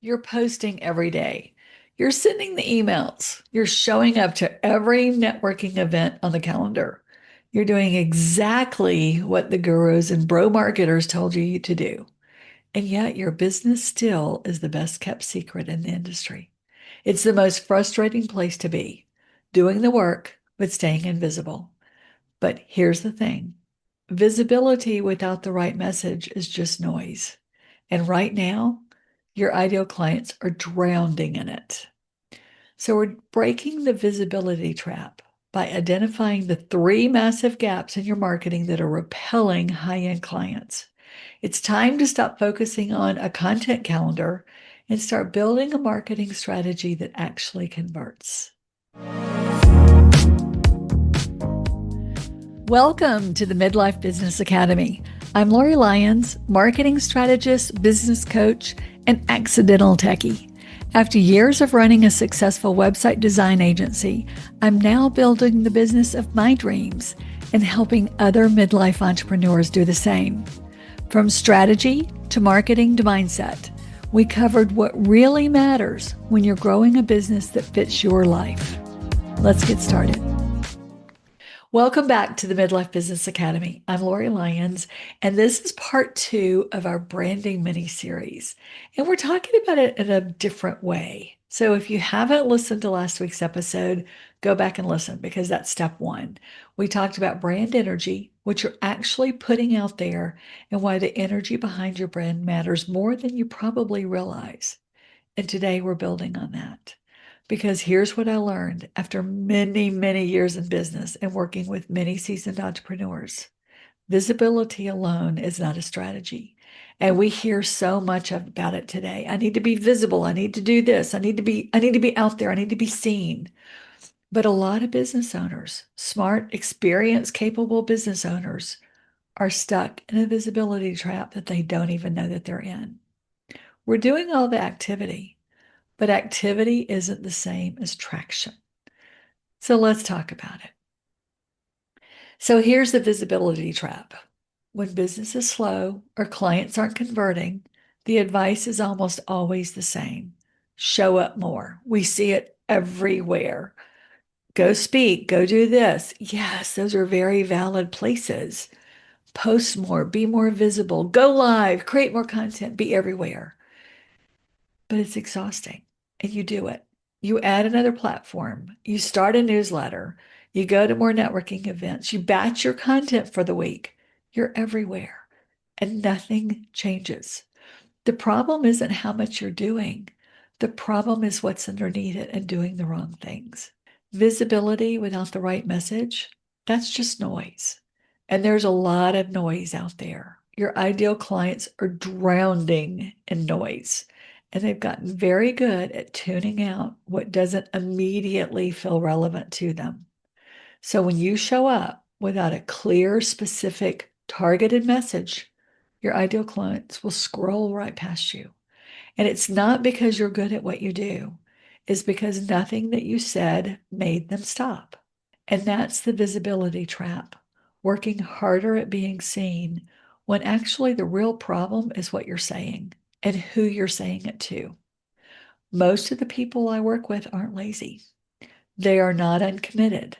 You're posting every day. You're sending the emails. You're showing up to every networking event on the calendar. You're doing exactly what the gurus and bro marketers told you to do. And yet your business still is the best kept secret in the industry. It's the most frustrating place to be, doing the work, but staying invisible. But here's the thing. Visibility without the right message is just noise. And right now, your ideal clients are drowning in it. So we're breaking the visibility trap by identifying the three massive gaps in your marketing that are repelling high-end clients. It's time to stop focusing on a content calendar and start building a marketing strategy that actually converts. Welcome to the Midlife Business Academy. I'm Lori Lyons, marketing strategist, business coach, and accidental techie. After years of running a successful website design agency, I'm now building the business of my dreams and helping other midlife entrepreneurs do the same. From strategy to marketing to mindset, we covered what really matters when you're growing a business that fits your life. Let's get started. Welcome back to the Midlife Business Academy. I'm Lori Lyons, and this is part 2 of our branding mini series. And we're talking about it in a different way. So if you haven't listened to last week's episode, go back and listen because that's step 1. We talked about brand energy, which you're actually putting out there, and why the energy behind your brand matters more than you probably realize. And today we're building on that. Because here's what I learned after many, many years in business and working with many seasoned entrepreneurs. Visibility alone is not a strategy. And we hear so much about it today. I need to be visible. I need to do this. I need to be out there. I need to be seen. But a lot of business owners, smart, experienced, capable business owners, are stuck in a visibility trap that they don't even know that they're in. We're doing all the activity, but activity isn't the same as traction. So let's talk about it. So here's the visibility trap. When business is slow or clients aren't converting, the advice is almost always the same. Show up more. We see it everywhere. Go speak, go do this. Yes, those are very valid places. Post more, be more visible, go live, create more content, be everywhere. But it's exhausting and you do it. You add another platform, you start a newsletter, you go to more networking events, you batch your content for the week. You're everywhere and nothing changes. The problem isn't how much you're doing. The problem is what's underneath it and doing the wrong things. Visibility without the right message, that's just noise. And there's a lot of noise out there. Your ideal clients are drowning in noise, and they've gotten very good at tuning out what doesn't immediately feel relevant to them. So when you show up without a clear, specific, targeted message, your ideal clients will scroll right past you. And it's not because you're good at what you do, it's because nothing that you said made them stop. And that's the visibility trap, working harder at being seen when actually the real problem is what you're saying and who you're saying it to. Most of the people I work with aren't lazy. They are not uncommitted.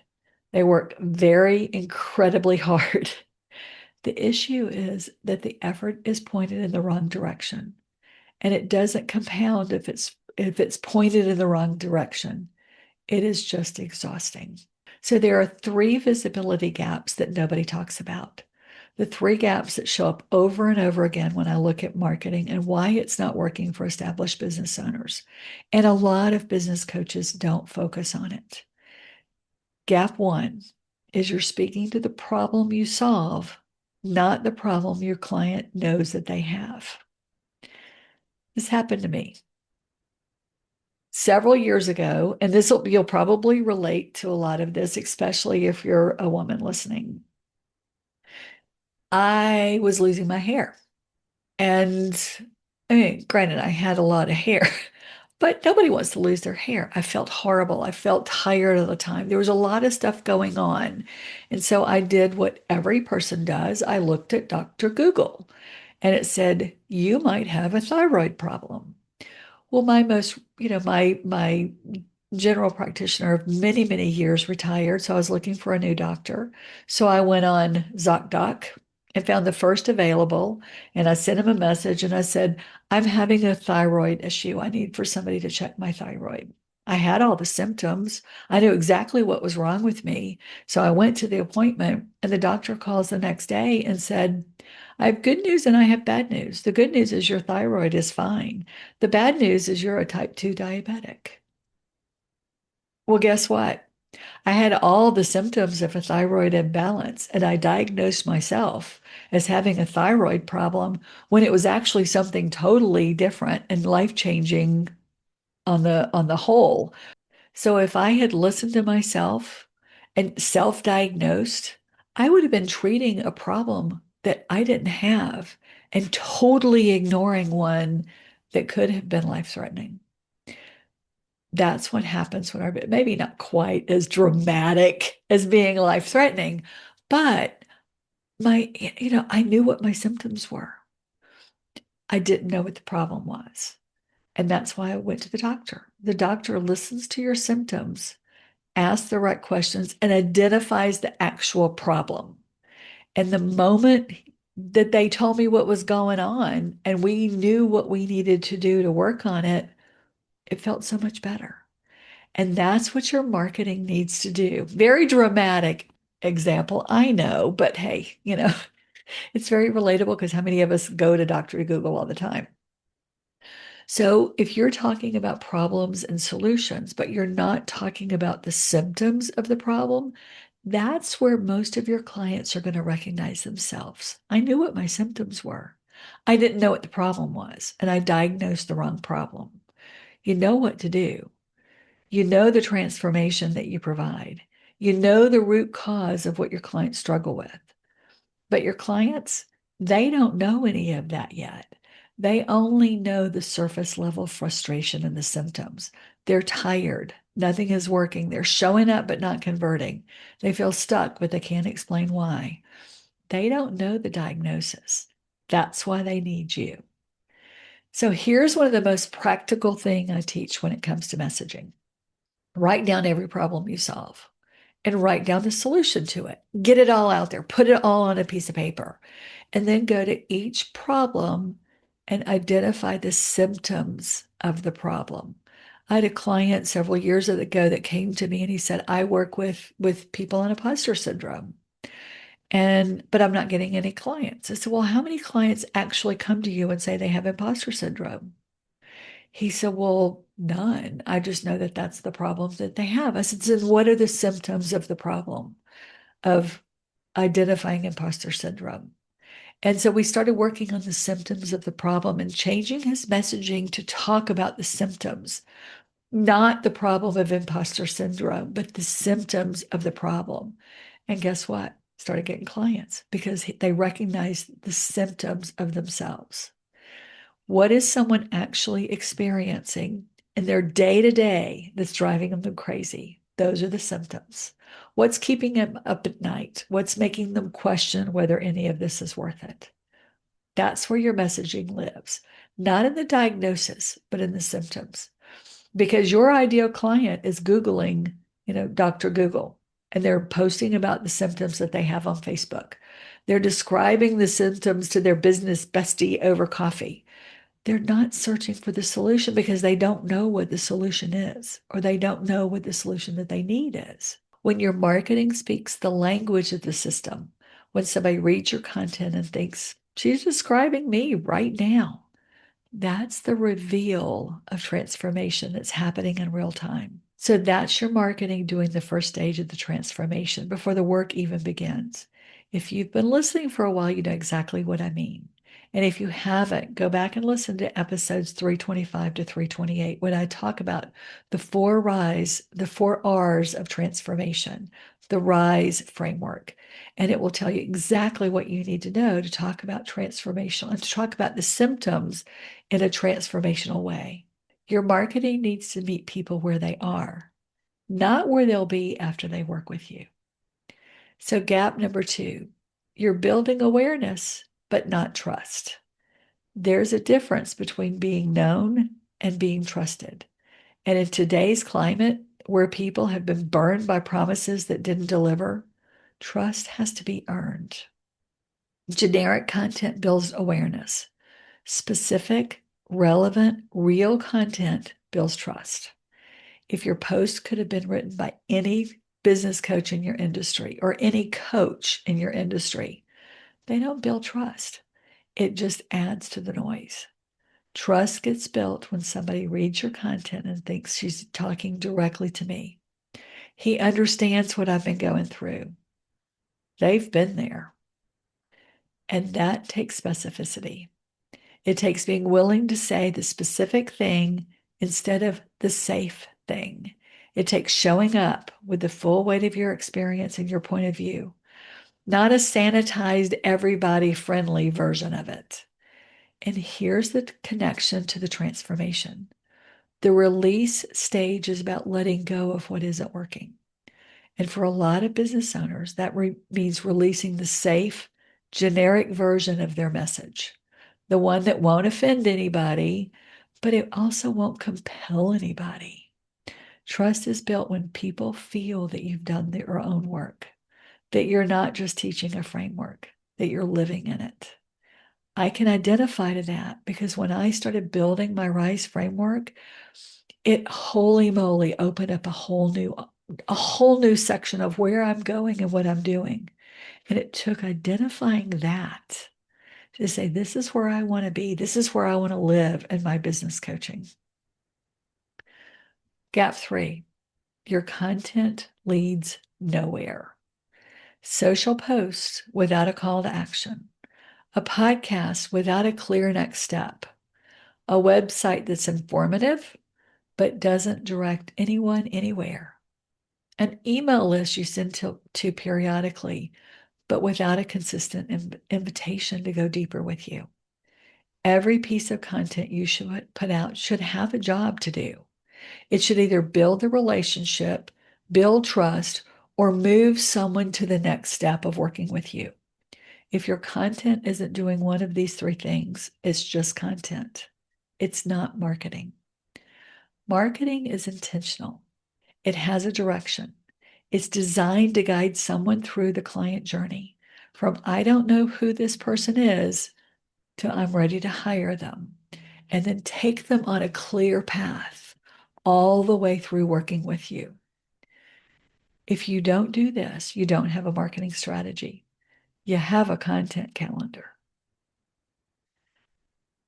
They work very incredibly hard. The issue is that the effort is pointed in the wrong direction, and it doesn't compound if it's pointed in the wrong direction. It is just exhausting. So there are 3 visibility gaps that nobody talks about. The 3 gaps that show up over and over again when I look at marketing and why it's not working for established business owners. And a lot of business coaches don't focus on it. Gap 1 is you're speaking to the problem you solve, not the problem your client knows that they have. This happened to me several years ago, and you'll probably relate to a lot of this, especially if you're a woman listening. I was losing my hair. And I mean, granted, I had a lot of hair, but nobody wants to lose their hair. I felt horrible. I felt tired all the time. There was a lot of stuff going on. And so I did what every person does. I looked at Dr. Google and it said, you might have a thyroid problem. Well, my general practitioner of many, many years retired, so I was looking for a new doctor. So I went on ZocDoc and found the first available, and I sent him a message and I said, I'm having a thyroid issue. I need for somebody to check my thyroid. I had all the symptoms. I knew exactly what was wrong with me. So I went to the appointment, and the doctor calls the next day and said, I have good news and I have bad news. The good news is your thyroid is fine. The bad news is you're a type 2 diabetic. Well, guess what? I had all the symptoms of a thyroid imbalance, and I diagnosed myself as having a thyroid problem when it was actually something totally different and life-changing on the whole. So if I had listened to myself and self-diagnosed, I would have been treating a problem that I didn't have and totally ignoring one that could have been life-threatening. That's what happens when maybe not quite as dramatic as being life-threatening, but I knew what my symptoms were. I didn't know what the problem was. And that's why I went to the doctor. The doctor listens to your symptoms, asks the right questions, and identifies the actual problem. And the moment that they told me what was going on and we knew what we needed to do to work on it, it felt so much better. And that's what your marketing needs to do. Very dramatic example, I know, but hey, it's very relatable because how many of us go to Dr. Google all the time? So if you're talking about problems and solutions, but you're not talking about the symptoms of the problem, that's where most of your clients are going to recognize themselves. I knew what my symptoms were. I didn't know what the problem was, and I diagnosed the wrong problem. You know what to do. You know the transformation that you provide. You know the root cause of what your clients struggle with. But your clients, they don't know any of that yet. They only know the surface level frustration and the symptoms. They're tired. Nothing is working. They're showing up but not converting. They feel stuck, but they can't explain why. They don't know the diagnosis. That's why they need you. So here's one of the most practical things I teach when it comes to messaging. Write down every problem you solve and write down the solution to it. Get it all out there, put it all on a piece of paper, and then go to each problem and identify the symptoms of the problem. I had a client several years ago that came to me and he said, I work with people on imposter syndrome. But I'm not getting any clients. I said, well, how many clients actually come to you and say they have imposter syndrome? He said, well, none. I just know that that's the problem that they have. I said, so what are the symptoms of the problem of identifying imposter syndrome? And so we started working on the symptoms of the problem and changing his messaging to talk about the symptoms, not the problem of imposter syndrome, but the symptoms of the problem. And guess what? Started getting clients because they recognized the symptoms of themselves. What is someone actually experiencing in their day to day that's driving them crazy? Those are the symptoms. What's keeping them up at night? What's making them question whether any of this is worth it? That's where your messaging lives, not in the diagnosis, but in the symptoms. Because your ideal client is Googling, Dr. Google, and they're posting about the symptoms that they have on Facebook. They're describing the symptoms to their business bestie over coffee. They're not searching for the solution because they don't know what the solution is, or they don't know what the solution that they need is. When your marketing speaks the language of the system, when somebody reads your content and thinks, she's describing me right now, that's the reveal of transformation that's happening in real time. So that's your marketing doing the first stage of the transformation before the work even begins. If you've been listening for a while, you know exactly what I mean. And if you haven't, go back and listen to episodes 325 to 328 when I talk about the four R's of transformation, the RISE framework. And it will tell you exactly what you need to know to talk about transformation and to talk about the symptoms in a transformational way. Your marketing needs to meet people where they are, not where they'll be after they work with you. So, gap number 2, you're building awareness, but not trust. There's a difference between being known and being trusted. And in today's climate, where people have been burned by promises that didn't deliver, trust has to be earned. Generic content builds awareness. Specific, relevant, real content builds trust. If your post could have been written by any business coach in your industry or any coach in your industry, they don't build trust. It just adds to the noise. Trust gets built when somebody reads your content and thinks she's talking directly to me. He understands what I've been going through. They've been there. And that takes specificity. It takes being willing to say the specific thing instead of the safe thing. It takes showing up with the full weight of your experience and your point of view, not a sanitized, everybody friendly version of it. And here's the connection to the transformation. The release stage is about letting go of what isn't working. And for a lot of business owners, that means releasing the safe, generic version of their message, the one that won't offend anybody, but it also won't compel anybody. Trust is built when people feel that you've done their own work, that you're not just teaching a framework, that you're living in it. I can identify to that because when I started building my RISE framework, it holy moly opened up a whole new section of where I'm going and what I'm doing. And it took identifying that to say, this is where I want to be. This is where I want to live in my business coaching. Gap 3, your content leads nowhere. Social posts without a call to action, a podcast without a clear next step, a website that's informative but doesn't direct anyone anywhere, an email list you send to periodically but without a consistent invitation to go deeper with you. Every piece of content you should put out should have a job to do. It should either build the relationship, build trust, or move someone to the next step of working with you. If your content isn't doing one of these 3 things, it's just content. It's not marketing. Marketing is intentional. It has a direction. It's designed to guide someone through the client journey from I don't know who this person is to I'm ready to hire them, and then take them on a clear path all the way through working with you. If you don't do this, you don't have a marketing strategy. You have a content calendar.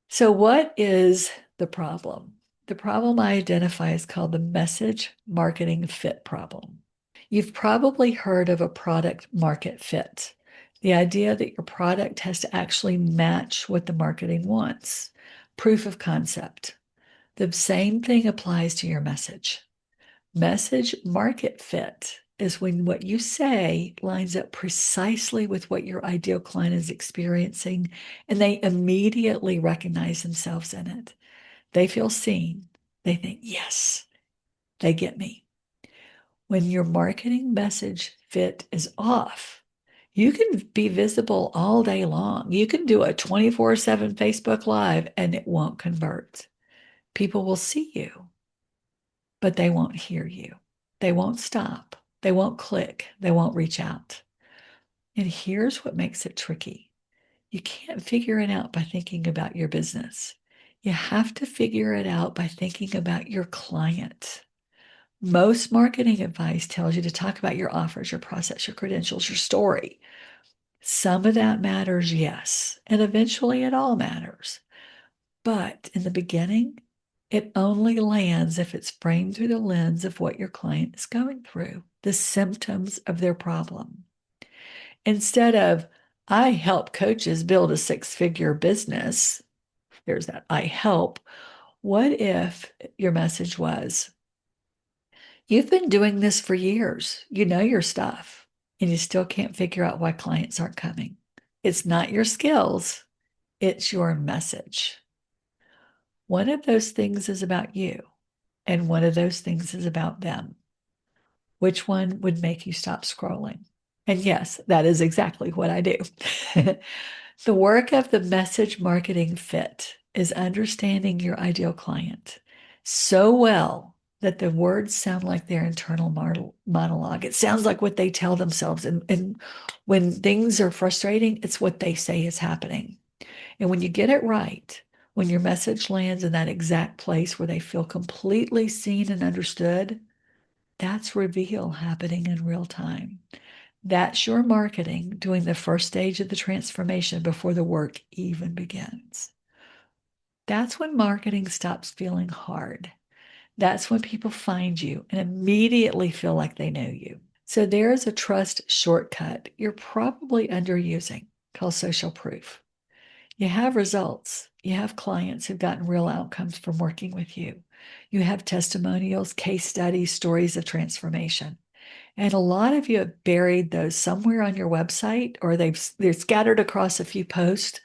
So what is the problem? The problem I identify is called the message marketing fit problem. You've probably heard of a product market fit, the idea that your product has to actually match what the marketing wants. Proof of concept. The same thing applies to your message. Message market fit is when what you say lines up precisely with what your ideal client is experiencing, and they immediately recognize themselves in it. They feel seen. They think, yes, they get me. When your marketing message fit is off, you can be visible all day long. You can do a 24/7 Facebook Live and it won't convert. People will see you, but they won't hear you. They won't stop. They won't click. They won't reach out. And here's what makes it tricky. You can't figure it out by thinking about your business. You have to figure it out by thinking about your client. Most marketing advice tells you to talk about your offers, your process, your credentials, your story. Some of that matters, yes, and eventually it all matters. But in the beginning, it only lands if it's framed through the lens of what your client is going through, the symptoms of their problem. Instead of, I help coaches build a 6-figure business, there's that I help. What if your message was, you've been doing this for years, you know your stuff, and you still can't figure out why clients aren't coming? It's not your skills, it's your message. One of those things is about you, and one of those things is about them. Which one would make you stop scrolling? And yes, that is exactly what I do. The work of the message marketing fit is understanding your ideal client so well that the words sound like their internal monologue. It sounds like what they tell themselves. And when things are frustrating, it's what they say is happening. And when you get it right, when your message lands in that exact place where they feel completely seen and understood, that's reveal happening in real time. That's your marketing doing the first stage of the transformation before the work even begins. That's when marketing stops feeling hard. That's when people find you and immediately feel like they know you. So there is a trust shortcut you're probably underusing called social proof. You have results. You have clients who've gotten real outcomes from working with you. You have testimonials, case studies, stories of transformation. And a lot of you have buried those somewhere on your website, or they're scattered across a few posts,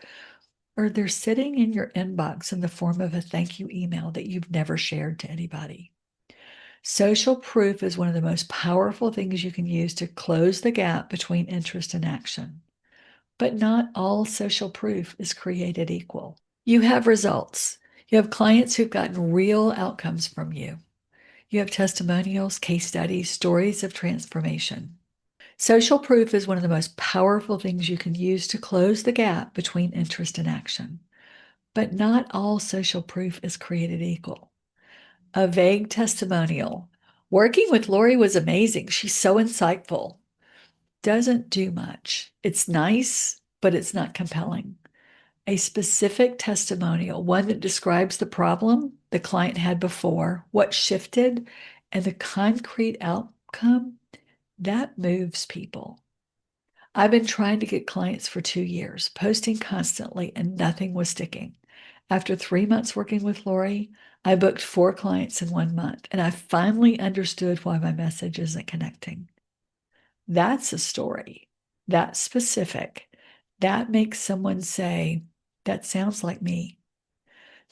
or they're sitting in your inbox in the form of a thank you email that you've never shared to anybody. Social proof is one of the most powerful things you can use to close the gap between interest and action. But not all social proof is created equal. You have results. You have clients who've gotten real outcomes from you. You have testimonials, case studies, stories of transformation. Social proof is one of the most powerful things you can use to close the gap between interest and action. But not all social proof is created equal. A vague testimonial. Working with Lori was amazing. She's so insightful. Doesn't do much. It's nice, but it's not compelling. A specific testimonial, one that describes the problem the client had before, what shifted, and the concrete outcome, that moves people. I've been trying to get clients for 2 years, posting constantly, and nothing was sticking. After 3 months working with Lori, I booked 4 clients in 1 month, and I finally understood why my message isn't connecting. That's a story. That's specific. That makes someone say, that sounds like me.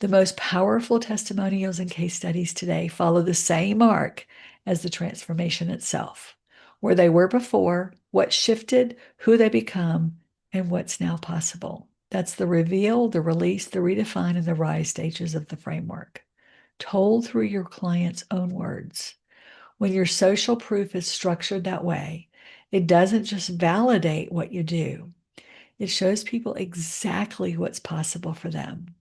The most powerful testimonials and case studies today follow the same arc as the transformation itself, where they were before, what shifted, who they become, and what's now possible. That's the reveal, the release, the redefine, and the rise stages of the framework, told through your client's own words. When your social proof is structured that way, it doesn't just validate what you do, it shows people exactly what's possible for them.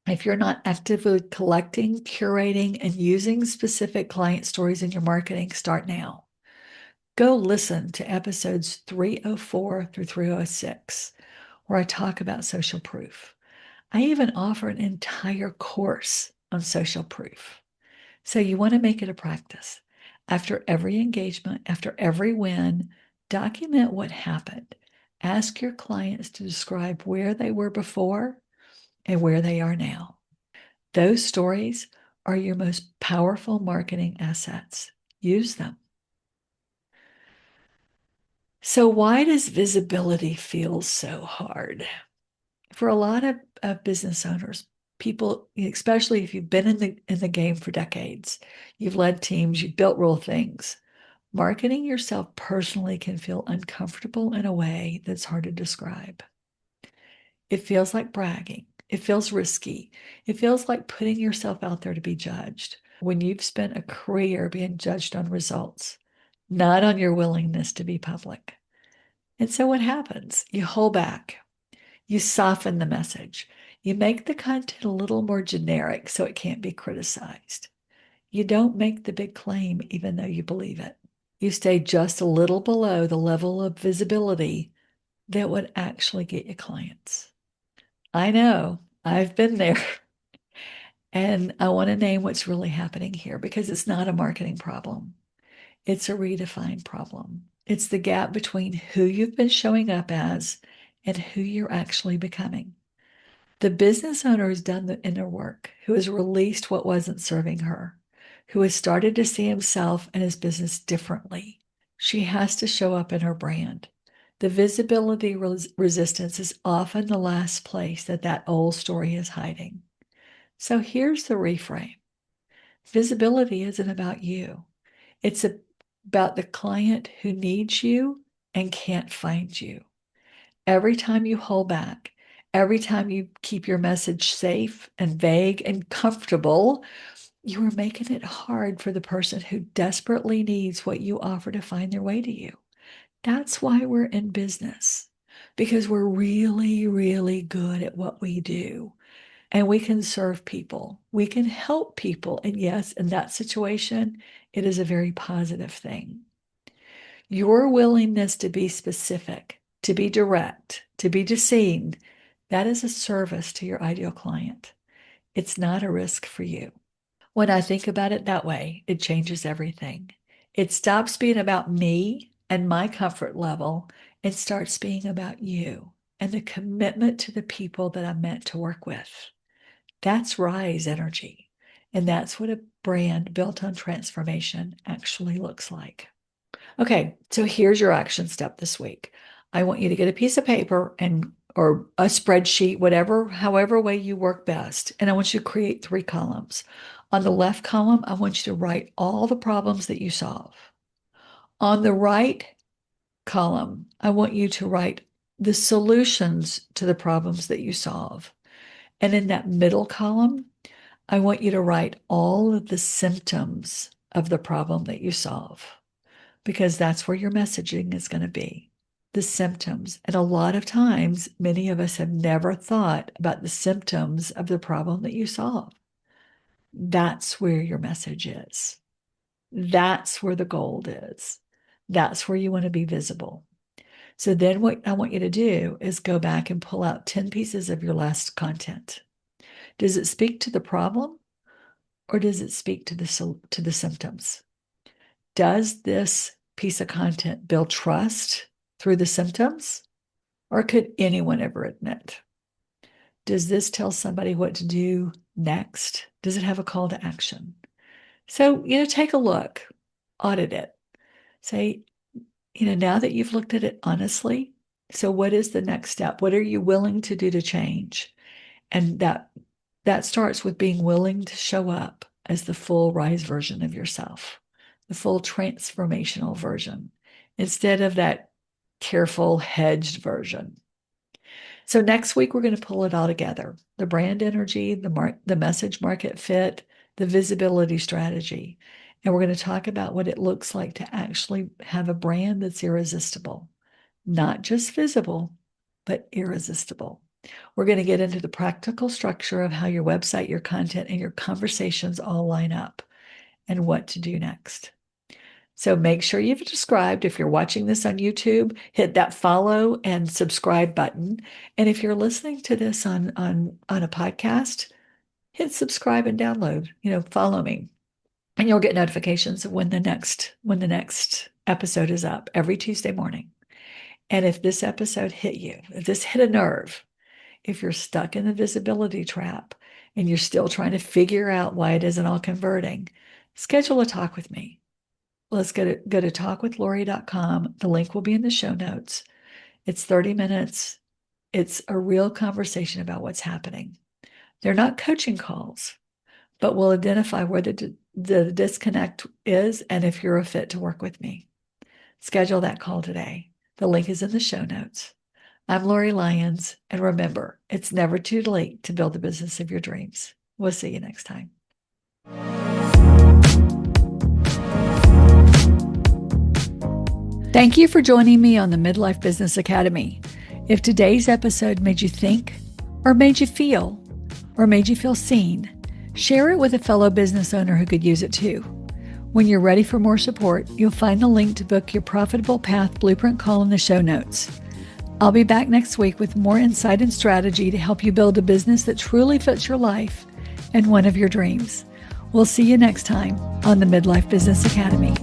If you're not actively collecting, curating, and using specific client stories in your marketing, start now. Go listen to episodes 304 through 306, where I talk about social proof. I even offer an entire course on social proof. So you want to make it a practice. After every engagement, after every win, document what happened. Ask your clients to describe where they were before and where they are now. Those stories are your most powerful marketing assets. Use them. So, why does visibility feel so hard? For a lot of business owners, people, especially if you've been in the game for decades, you've led teams, you've built real things. Marketing yourself personally can feel uncomfortable in a way that's hard to describe. It feels like bragging. It feels risky. It feels like putting yourself out there to be judged when you've spent a career being judged on results, not on your willingness to be public. And so what happens? You hold back. You soften the message. You make the content a little more generic so it can't be criticized. You don't make the big claim even though you believe it. You stay just a little below the level of visibility that would actually get you clients. I know, I've been there. And I want to name what's really happening here because it's not a marketing problem. It's a redefined problem. It's the gap between who you've been showing up as and who you're actually becoming. The business owner has done the inner work, who has released what wasn't serving her, who has started to see himself and his business differently. She has to show up in her brand. The visibility resistance is often the last place that old story is hiding. So here's the reframe. Visibility isn't about you. It's about the client who needs you and can't find you. Every time you hold back, Every time you keep your message safe and vague and comfortable, you are making it hard for the person who desperately needs what you offer to find their way to you. That's why we're in business, because we're really, really good at what we do. And we can serve people. We can help people. And yes, in that situation, it is a very positive thing. Your willingness to be specific, to be direct, to be discerned, that is a service to your ideal client. It's not a risk for you. When I think about it that way, it changes everything. It stops being about me and my comfort level and starts being about you and the commitment to the people that I'm meant to work with. That's Rise energy. And that's what a brand built on transformation actually looks like. Okay, so here's your action step this week. I want you to get a piece of paper or a spreadsheet, however way you work best. And I want you to create 3 columns. On the left column, I want you to write all the problems that you solve. On the right column, I want you to write the solutions to the problems that you solve. And in that middle column, I want you to write all of the symptoms of the problem that you solve, because that's where your messaging is going to be, the symptoms. And a lot of times, many of us have never thought about the symptoms of the problem that you solve. That's where your message is. That's where the gold is. That's where you want to be visible. So then what I want you to do is go back and pull out 10 pieces of your last content. Does it speak to the problem or does it speak to the symptoms? Does this piece of content build trust through the symptoms, or could anyone ever admit? Does this tell somebody what to do next? Does it have a call to action? So, take a look, audit it. Say, now that you've looked at it honestly, so what is the next step? What are you willing to do to change? And that starts with being willing to show up as the full Rise version of yourself, the full transformational version, instead of that careful, hedged version. So next week, we're going to pull it all together. The brand energy, the message market fit, the visibility strategy. And we're going to talk about what it looks like to actually have a brand that's irresistible, not just visible, but irresistible. We're going to get into the practical structure of how your website, your content, and your conversations all line up and what to do next. So make sure you've subscribed. If you're watching this on YouTube, hit that follow and subscribe button. And if you're listening to this on a podcast, hit subscribe and download, follow me. And you'll get notifications of when the next episode is up every Tuesday morning. And if this episode hit you, if this hit a nerve, if you're stuck in the visibility trap and you're still trying to figure out why it isn't all converting, schedule a talk with me. Let's go to talkwithlori.com. The link will be in the show notes. It's 30 minutes. It's a real conversation about what's happening. They're not coaching calls, but we'll identify where the disconnect is and if you're a fit to work with me. Schedule that call today. The link is in the show notes. I'm Lori Lyons, and remember, it's never too late to build the business of your dreams. We'll see you next time. Thank you for joining me on the Midlife Business Academy. If today's episode made you think, or made you feel, or made you feel seen, share it with a fellow business owner who could use it too. When you're ready for more support, you'll find the link to book your Profitable Path Blueprint call in the show notes. I'll be back next week with more insight and strategy to help you build a business that truly fits your life and one of your dreams. We'll see you next time on the Midlife Business Academy.